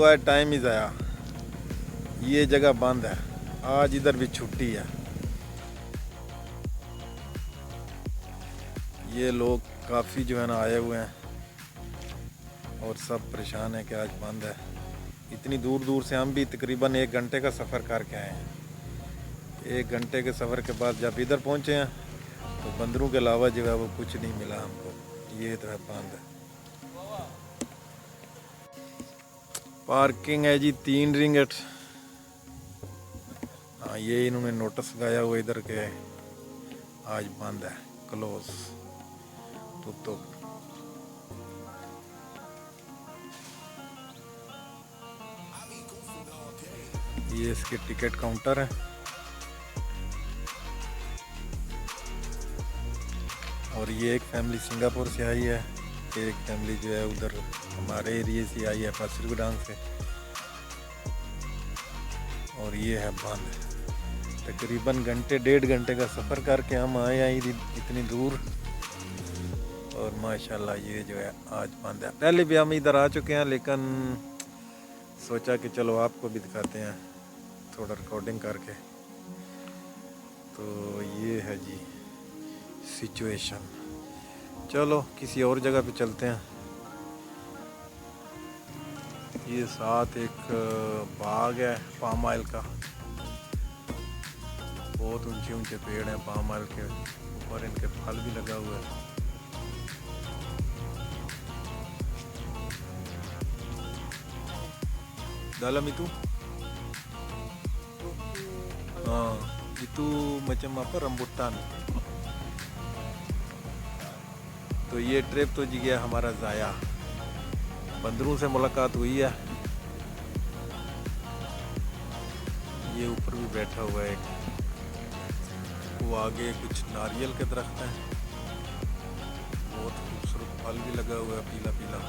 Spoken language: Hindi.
हुआ है टाइम ही ज़ाया। ये जगह बंद है, आज इधर भी छुट्टी है। ये लोग काफ़ी जो है ना आए हुए हैं और सब परेशान है कि आज बंद है। इतनी दूर दूर से हम भी तकरीबन 1 घंटे का सफ़र करके आए हैं। 1 घंटे के सफ़र के बाद जब इधर पहुँचे हैं तो बंदरों के अलावा जो है वो कुछ नहीं मिला हमको। ये तो है बंद है। पार्किंग है जी 3 रिंगट। हाँ, ये इन्होंने नोटिस लगाया हुआ इधर के आज बंद है, क्लोज। तो ये इसके टिकट काउंटर है और ये एक फैमिली सिंगापुर से आई है, एक फैमिली जो है उधर हमारे एरिए से आई है पासिरगुडांग से। और ये है बंद। तकरीबन 1.5 घंटे का सफ़र करके हम आए हैं इतनी दूर और माशाल्लाह ये जो है आज बंद है। पहले भी हम इधर आ चुके हैं लेकिन सोचा कि चलो आपको भी दिखाते हैं थोड़ा रिकॉर्डिंग करके। तो ये है जी सिचुएशन। चलो किसी और जगह पे चलते हैं। ये साथ एक बाग है पाम ऑयल का, बहुत ऊंचे ऊंचे पेड़ हैं पाम ऑयल के, ऊपर इनके फल भी लगा हुआ है। dalam itu itu macam apa rambutan। तो ये ट्रिप तो जी गया हमारा ज़ाया। बंदरों से मुलाकात हुई है। ये ऊपर भी बैठा हुआ है एक, वो आगे कुछ नारियल के दरख्त हैं, बहुत खूबसूरत फल भी लगा हुआ है पीला पीला।